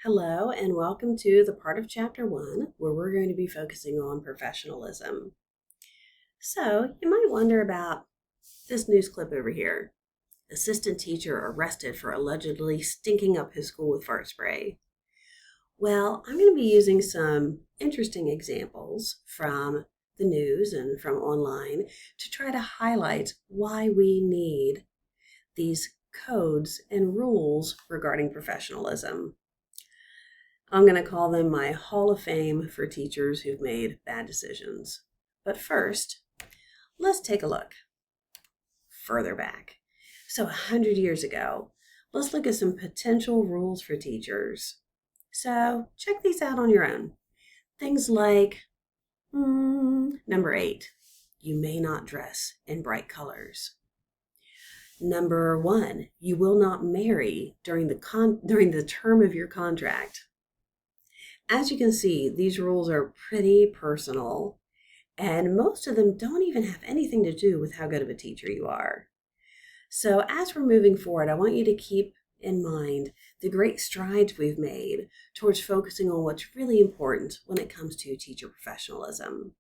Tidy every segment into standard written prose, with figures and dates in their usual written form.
Hello, and welcome to the part of Chapter 1 where we're going to be focusing on professionalism. So, you might wonder about this news clip over here. Assistant teacher arrested for allegedly stinking up his school with fart spray. Well, I'm going to be using some interesting examples from the news and from online to try to highlight why we need these codes and rules regarding professionalism. I'm going to call them my Hall of Fame for teachers who've made bad decisions. But first, let's take a look further back. So 100 years ago, let's look at some potential rules for teachers. So check these out on your own. Things like, number 8, you may not dress in bright colors. Number 1, you will not marry during the term of your contract. As you can see, these rules are pretty personal, and most of them don't even have anything to do with how good of a teacher you are. So as we're moving forward, I want you to keep in mind the great strides we've made towards focusing on what's really important when it comes to teacher professionalism.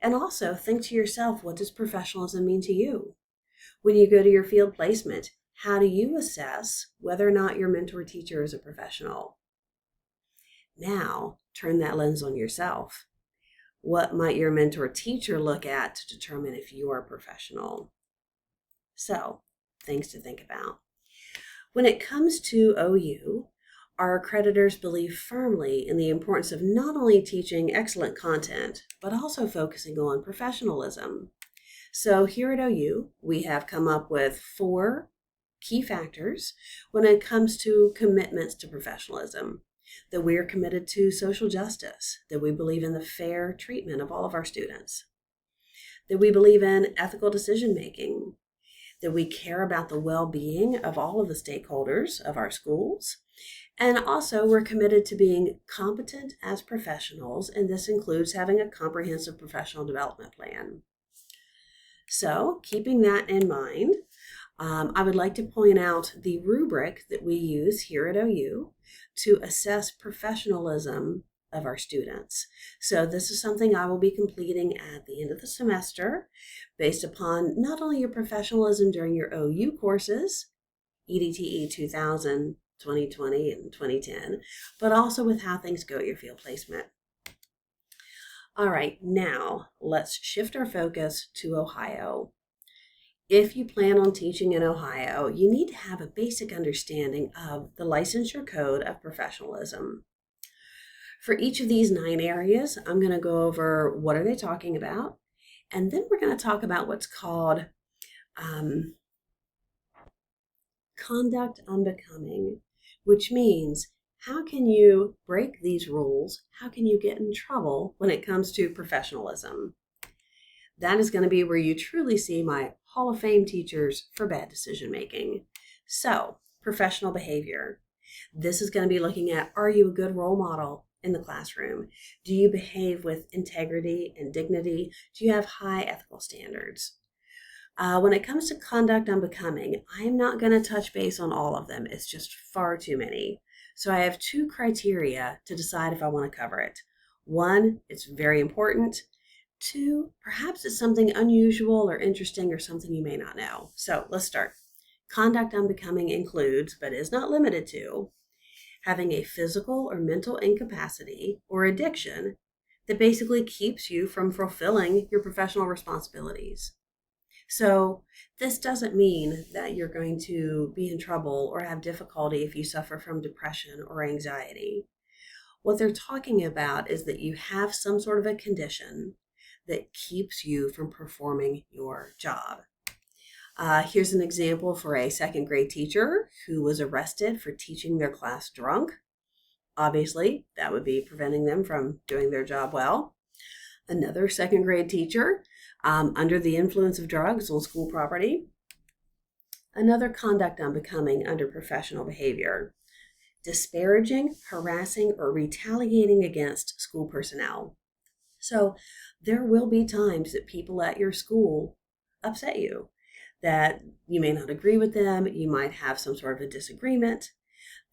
And also think to yourself, what does professionalism mean to you? When you go to your field placement, how do you assess whether or not your mentor teacher is a professional? Now, turn that lens on yourself. What might your mentor teacher look at to determine if you are a professional? So, things to think about. When it comes to OU, our accreditors believe firmly in the importance of not only teaching excellent content, but also focusing on professionalism. So here at OU, we have come up with 4 key factors when it comes to commitments to professionalism. That we are committed to social justice, that we believe in the fair treatment of all of our students, that we believe in ethical decision making, that we care about the well-being of all of the stakeholders of our schools, and also we're committed to being competent as professionals, and this includes having a comprehensive professional development plan. So, keeping that in mind, I would like to point out the rubric that we use here at OU to assess professionalism of our students. So this is something I will be completing at the end of the semester based upon not only your professionalism during your OU courses, EDTE 2000, 2020, and 2010, but also with how things go at your field placement. All right, now let's shift our focus to Ohio. If you plan on teaching in Ohio, you need to have a basic understanding of the licensure code of professionalism. For each of these 9 areas, I'm going to go over what are they talking about, and then we're going to talk about what's called conduct unbecoming, which means how can you break these rules? How can you get in trouble when it comes to professionalism? That is going to be where you truly see my Hall of Fame teachers for bad decision making. So, professional behavior. This is going to be looking at, are you a good role model in the classroom? Do you behave with integrity and dignity? Do you have high ethical standards? When it comes to conduct unbecoming, I'm not going to touch base on all of them. It's just far too many. So I have 2 criteria to decide if I want to cover it. 1, it's very important. 2, perhaps it's something unusual or interesting or something you may not know. So let's start. Conduct unbecoming includes, but is not limited to, having a physical or mental incapacity or addiction that basically keeps you from fulfilling your professional responsibilities. So this doesn't mean that you're going to be in trouble or have difficulty if you suffer from depression or anxiety. What they're talking about is that you have some sort of a condition that keeps you from performing your job. Here's an example for a 2nd grade teacher who was arrested for teaching their class drunk. Obviously, that would be preventing them from doing their job well. Another 2nd grade teacher under the influence of drugs on school property. Another conduct unbecoming under professional behavior. Disparaging, harassing, or retaliating against school personnel. So there will be times that people at your school upset you, that you may not agree with them, you might have some sort of a disagreement.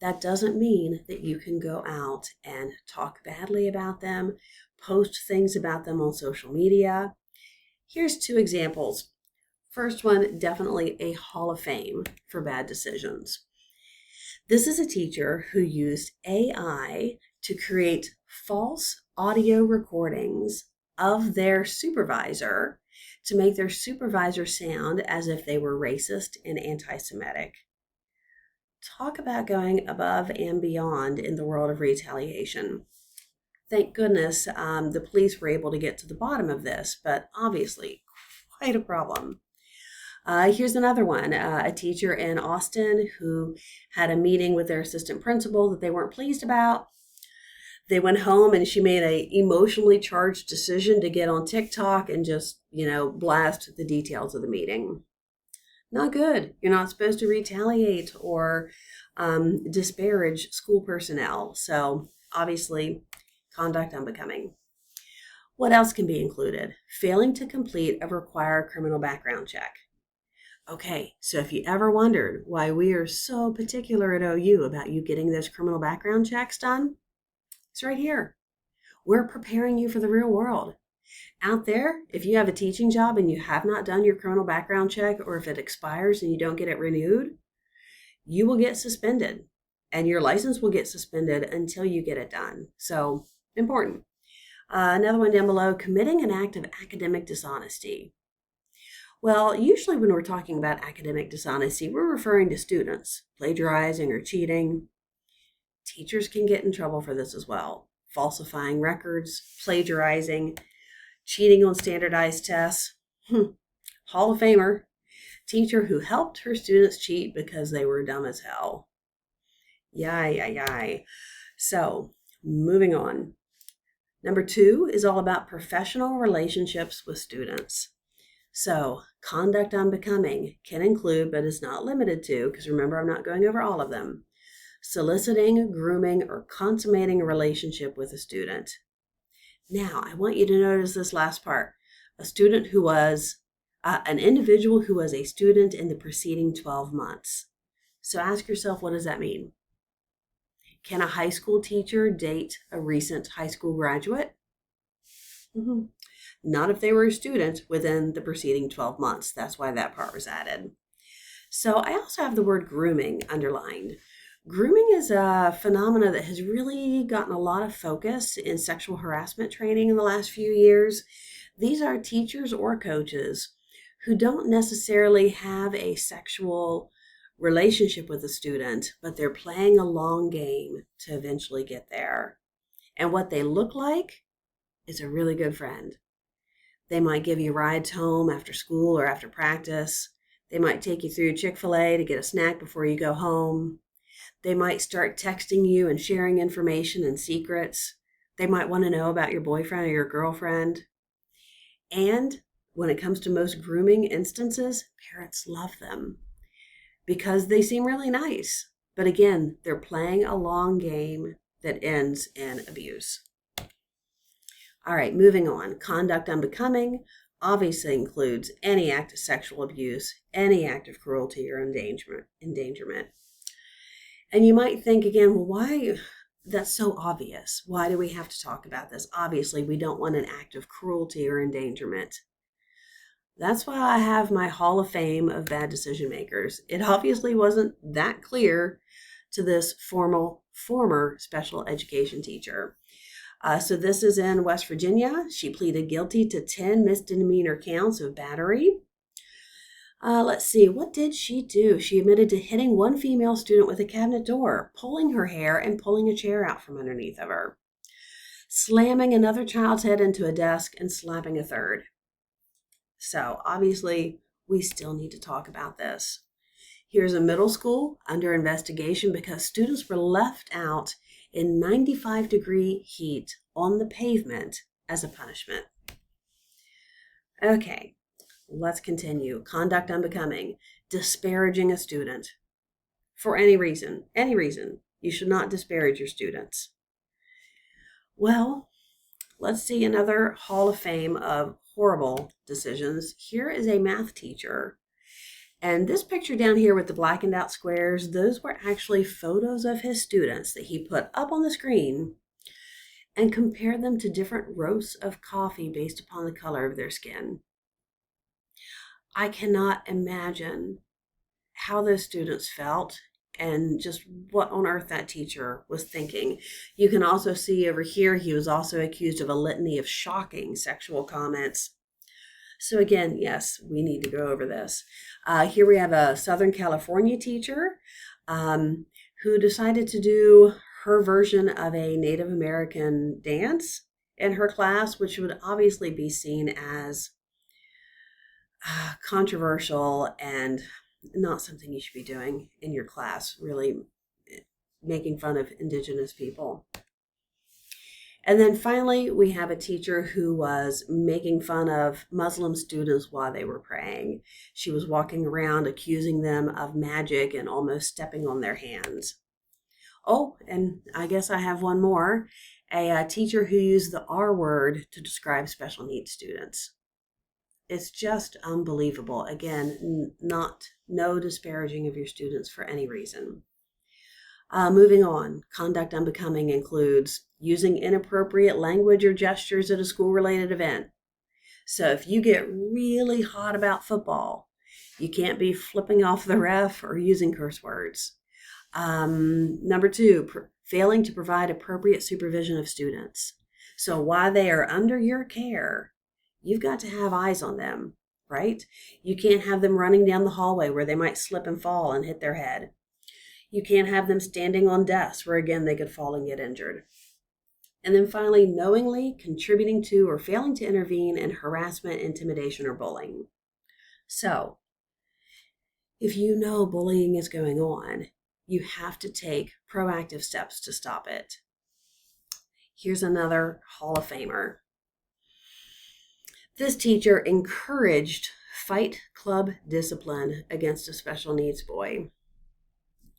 That doesn't mean that you can go out and talk badly about them, post things about them on social media. Here's 2 examples. First one, definitely a Hall of Fame for bad decisions. This is a teacher who used AI to create false audio recordings of their supervisor to make their supervisor sound as if they were racist and anti-Semitic. Talk about going above and beyond in the world of retaliation. Thank goodness the police were able to get to the bottom of this, but obviously quite a problem. Here's another one, a teacher in Austin who had a meeting with their assistant principal that they weren't pleased about. They went home and she made an emotionally charged decision to get on TikTok and just, blast the details of the meeting. Not good. You're not supposed to retaliate or disparage school personnel. So obviously, conduct unbecoming. What else can be included? Failing to complete a required criminal background check. Okay, so if you ever wondered why we are so particular at OU about you getting those criminal background checks done, it's right here. We're preparing you for the real world. Out there, if you have a teaching job and you have not done your criminal background check, or if it expires and you don't get it renewed, you will get suspended and your license will get suspended until you get it done. So important. Another one down below, committing an act of academic dishonesty. Well, usually when we're talking about academic dishonesty, we're referring to students plagiarizing or cheating. Teachers can get in trouble for this as well. Falsifying records, plagiarizing, cheating on standardized tests. Hall of Famer, teacher who helped her students cheat because they were dumb as hell. Yay. So, moving on. Number 2 is all about professional relationships with students. So, conduct unbecoming can include, but is not limited to, because remember, I'm not going over all of them, soliciting, grooming, or consummating a relationship with a student. Now, I want you to notice this last part. A student who was, an individual who was a student in the preceding 12 months. So ask yourself, what does that mean? Can a high school teacher date a recent high school graduate? Not if they were a student within the preceding 12 months. That's why that part was added. So I also have the word grooming underlined. Grooming is a phenomena that has really gotten a lot of focus in sexual harassment training in the last few years. These are teachers or coaches who don't necessarily have a sexual relationship with a student, but they're playing a long game to eventually get there. And what they look like is a really good friend. They might give you rides home after school or after practice. They might take you through Chick-fil-A to get a snack before you go home. They might start texting you and sharing information and secrets. They might want to know about your boyfriend or your girlfriend. And when it comes to most grooming instances, parents love them because they seem really nice. But again, they're playing a long game that ends in abuse. All right, moving on. Conduct unbecoming obviously includes any act of sexual abuse, any act of cruelty or endangerment. And you might think again, well, why? That's so obvious. Why do we have to talk about this? Obviously, we don't want an act of cruelty or endangerment. That's why I have my Hall of Fame of bad decision makers. It obviously wasn't that clear to this former special education teacher. So this is in West Virginia. She pleaded guilty to 10 misdemeanor counts of battery. Let's see, what did she do? She admitted to hitting one female student with a cabinet door, pulling her hair and pulling a chair out from underneath of her, slamming another child's head into a desk and slapping a third. So obviously, we still need to talk about this. Here's a middle school under investigation because students were left out in 95-degree heat on the pavement as a punishment. Okay. Let's continue. Conduct unbecoming, disparaging a student for any reason. You should not disparage your students. Well, let's see another Hall of Fame of horrible decisions. Here is a math teacher, And this picture down here with the blackened out squares, those were actually photos of his students that he put up on the screen and compared them to different roasts of coffee based upon the color of their skin. I cannot imagine how those students felt and just what on earth that teacher was thinking. You can also see over here, he was also accused of a litany of shocking sexual comments. So again, yes, we need to go over this. Here we have a Southern California teacher who decided to do her version of a Native American dance in her class, which would obviously be seen as controversial and not something you should be doing in your class, really making fun of Indigenous people. And then finally, we have a teacher who was making fun of Muslim students while they were praying. She was walking around accusing them of magic and almost stepping on their hands. Oh, and I guess I have one more. A teacher who used the R word to describe special needs students. It's just unbelievable. Again, no disparaging of your students for any reason. Moving on, conduct unbecoming includes using inappropriate language or gestures at a school-related event. So if you get really hot about football, you can't be flipping off the ref or using curse words. Number two, failing to provide appropriate supervision of students. So while they are under your care, you've got to have eyes on them, right? You can't have them running down the hallway where they might slip and fall and hit their head. You can't have them standing on desks where, again, they could fall and get injured. And then finally, knowingly contributing to or failing to intervene in harassment, intimidation, or bullying. So, if you know bullying is going on, you have to take proactive steps to stop it. Here's another Hall of Famer. This teacher encouraged Fight Club discipline against a special needs boy.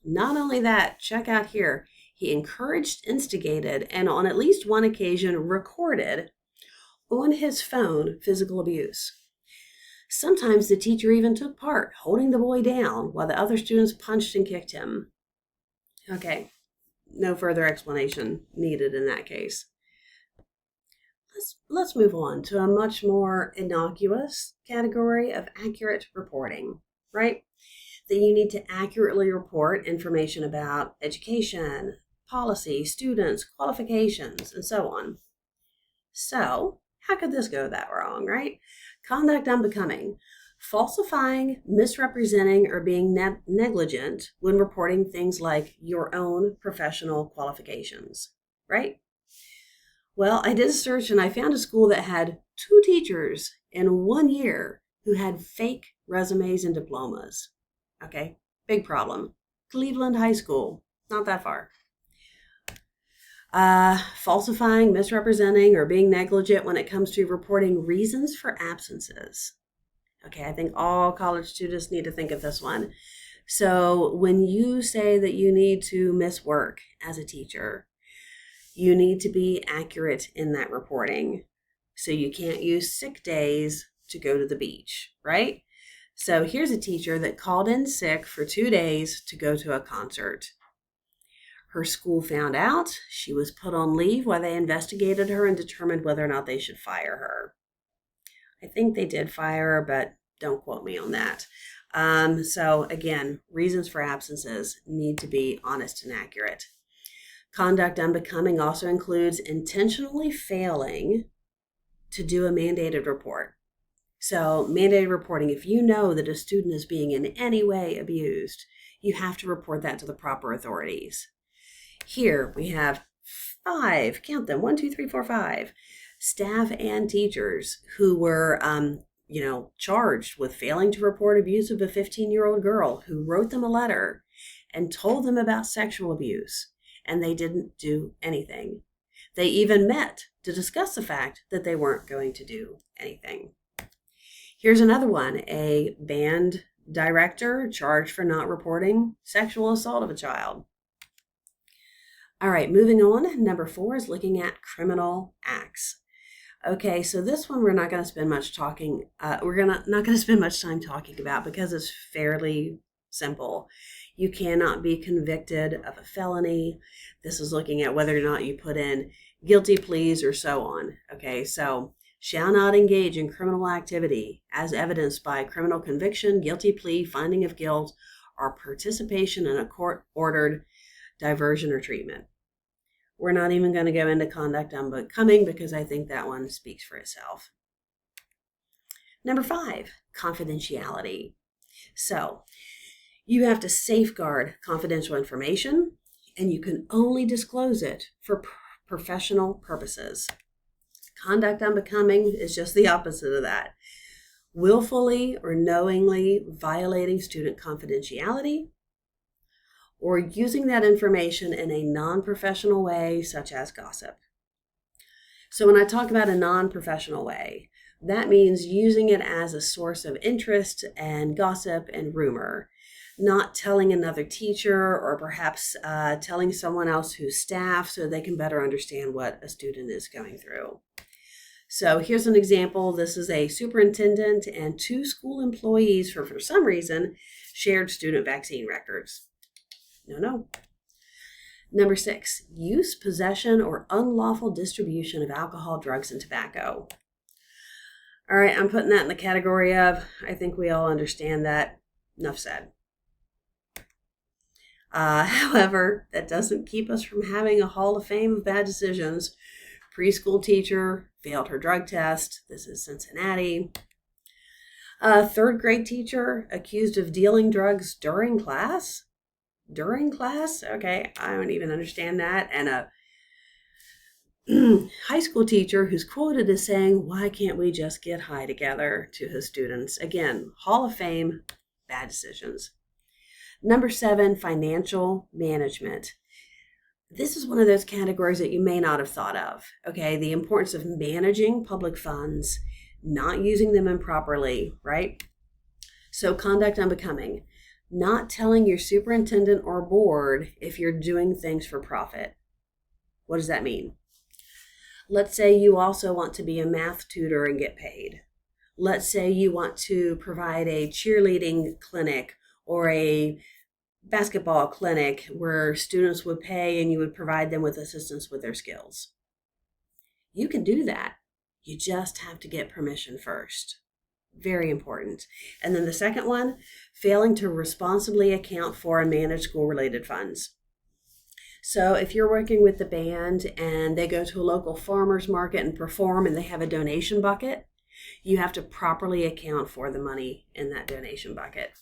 Not only that, check out here, he encouraged, instigated, and on at least one occasion recorded on his phone physical abuse. Sometimes the teacher even took part, holding the boy down while the other students punched and kicked him. Okay, no further explanation needed in that case. Let's move on to a much more innocuous category of accurate reporting, right? That you need to accurately report information about education, policy, students, qualifications, and so on. So, how could this go that wrong, right? Conduct unbecoming. Falsifying, misrepresenting, or being negligent when reporting things like your own professional qualifications, right? Well, I did a search and I found a school that had 2 teachers in 1 year who had fake resumes and diplomas. Okay, big problem. Cleveland High School, not that far. Falsifying, misrepresenting, or being negligent when it comes to reporting reasons for absences. Okay, I think all college students need to think of this one. So when you say that you need to miss work as a teacher, you need to be accurate in that reporting. So you can't use sick days to go to the beach, right? So here's a teacher that called in sick for 2 days to go to a concert. Her school found out. She was put on leave while they investigated her and determined whether or not they should fire her. I think they did fire her, but don't quote me on that. So again, reasons for absences need to be honest and accurate. Conduct unbecoming also includes intentionally failing to do a mandated report. So mandated reporting, if you know that a student is being in any way abused, you have to report that to the proper authorities. Here we have 5, count them, 1, 2, 3, 4, 5, staff and teachers who were, charged with failing to report abuse of a 15-year-old girl who wrote them a letter and told them about sexual abuse, and they didn't do anything. They even met to discuss the fact that they weren't going to do anything. Here's another one, a band director charged for not reporting sexual assault of a child. All right, moving on. Number 4 is looking at criminal acts. Okay, so this one we're not going to spend much talking. Not going to spend much time talking about because it's fairly simple. You cannot be convicted of a felony. This is looking at whether or not you put in guilty pleas or so on. Okay, so shall not engage in criminal activity as evidenced by criminal conviction, guilty plea, finding of guilt, or participation in a court-ordered diversion or treatment. We're not even going to go into conduct unbecoming because I think that one speaks for itself. Number 5, confidentiality. So you have to safeguard confidential information, and you can only disclose it for professional purposes. Conduct unbecoming is just the opposite of that. Willfully or knowingly violating student confidentiality, or using that information in a non-professional way, such as gossip. So when I talk about a non-professional way, that means using it as a source of interest and gossip and rumor, not telling another teacher or perhaps telling someone else who's staff so they can better understand what a student is going through. So here's an example. This is a superintendent and 2 school employees for some reason shared student vaccine records. No. Number 6, use, possession, or unlawful distribution of alcohol, drugs, and tobacco. All right, I'm putting that in the category of, I think we all understand that. Enough said. However, that doesn't keep us from having a hall of fame of bad decisions. Preschool teacher failed her drug test. This is Cincinnati. 3rd grade teacher accused of dealing drugs during class. During class? Okay, I don't even understand that. And a high school teacher who's quoted as saying, "Why can't we just get high together?" to his students. Again, Hall of Fame, bad decisions. Number 7, financial management. This is one of those categories that you may not have thought of. Okay, the importance of managing public funds, not using them improperly, right? So conduct unbecoming. Not telling your superintendent or board if you're doing things for profit. What does that mean? Let's say you also want to be a math tutor and get paid. Let's say you want to provide a cheerleading clinic or a basketball clinic where students would pay and you would provide them with assistance with their skills. You can do that. You just have to get permission first. Very important. And then the second one, failing to responsibly account for and manage school-related funds. So if you're working with the band and they go to a local farmer's market and perform and they have a donation bucket, you have to properly account for the money in that donation bucket.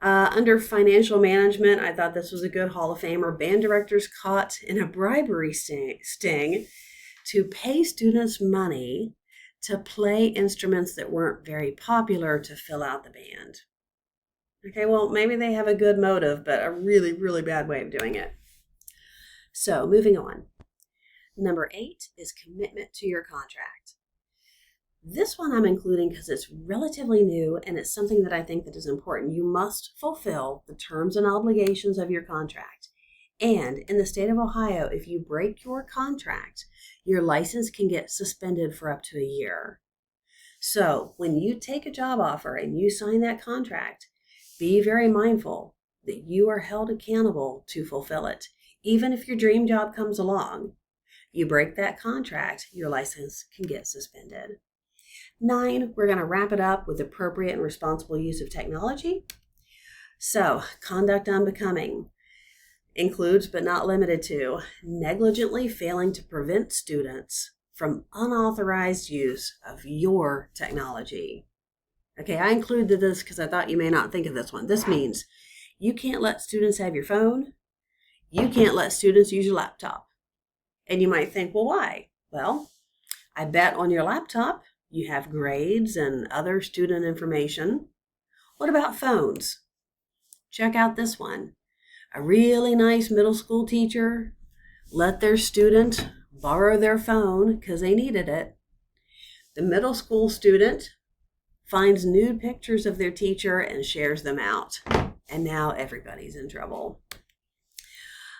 Under financial management, I thought this was a good Hall of Famer. Band directors caught in a bribery sting to pay students money to play instruments that weren't very popular to fill out the band. Okay, well, maybe they have a good motive, but a really, really bad way of doing it. So moving on. Number 8 is commitment to your contract. This one I'm including because it's relatively new and it's something that I think that is important. You must fulfill the terms and obligations of your contract. And in the state of Ohio, if you break your contract, your license can get suspended for up to a year. So when you take a job offer and you sign that contract, be very mindful that you are held accountable to fulfill it. Even if your dream job comes along, you break that contract, your license can get suspended. 9, we're going to wrap it up with appropriate and responsible use of technology. So conduct unbecoming includes, but not limited to, negligently failing to prevent students from unauthorized use of your technology. Okay, I included this because I thought you may not think of this one. This means you can't let students have your phone. You can't let students use your laptop. And you might think, well, why? Well, I bet on your laptop you have grades and other student information. What about phones? Check out this one. A really nice middle school teacher let their student borrow their phone because they needed it. The middle school student finds nude pictures of their teacher and shares them out. And now everybody's in trouble.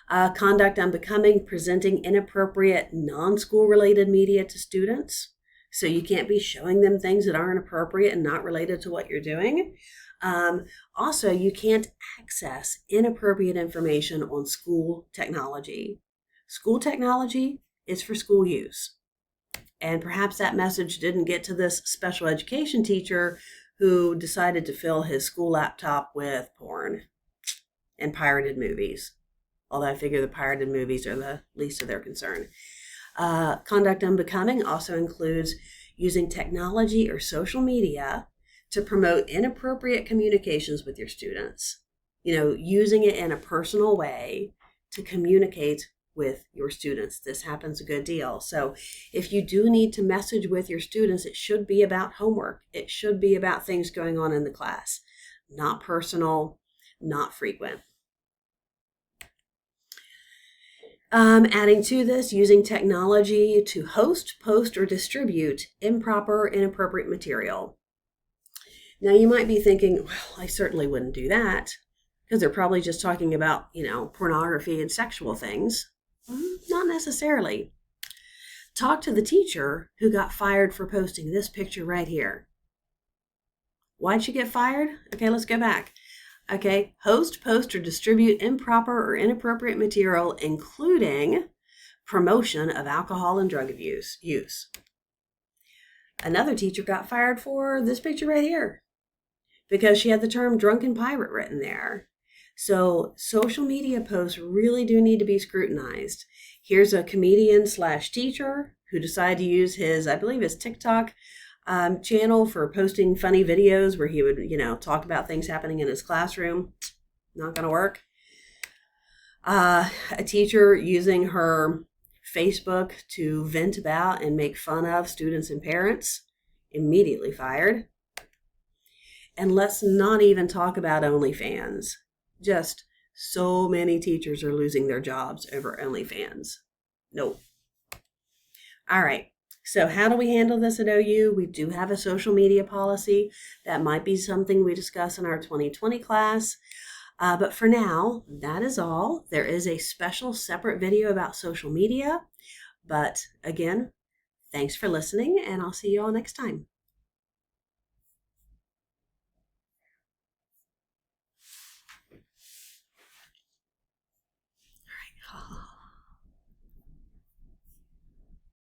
Conduct unbecoming, presenting inappropriate non-school related media to students. So you can't be showing them things that aren't appropriate and not related to what you're doing. Also, you can't access inappropriate information on school technology. School technology is for school use. And perhaps that message didn't get to this special education teacher who decided to fill his school laptop with porn and pirated movies. Although I figure the pirated movies are the least of their concern. Conduct unbecoming also includes using technology or social media to promote inappropriate communications with your students. Using it in a personal way to communicate with your students. This happens a good deal. So if you do need to message with your students, it should be about homework. It should be about things going on in the class, not personal, not frequent. Adding to this, using technology to host, post, or distribute improper or inappropriate material. Now you might be thinking, well, I certainly wouldn't do that because they're probably just talking about, pornography and sexual things. Not necessarily. Talk to the teacher who got fired for posting this picture right here. Why'd she get fired? Okay, let's go back. Okay, host, post, or distribute improper or inappropriate material, including promotion of alcohol and drug use. Another teacher got fired for this picture right here because she had the term drunken pirate written there. So social media posts really do need to be scrutinized. Here's a comedian/teacher who decided to use his, I believe his TikTok channel for posting funny videos where he would, talk about things happening in his classroom. Not going to work. A teacher using her Facebook to vent about and make fun of students and parents, immediately fired. And let's not even talk about OnlyFans. Just so many teachers are losing their jobs over OnlyFans. Nope. All right. So how do we handle this at OU? We do have a social media policy. That might be something we discuss in our 2020 class. But for now, that is all. There is a special separate video about social media. But again, thanks for listening, and I'll see you all next time.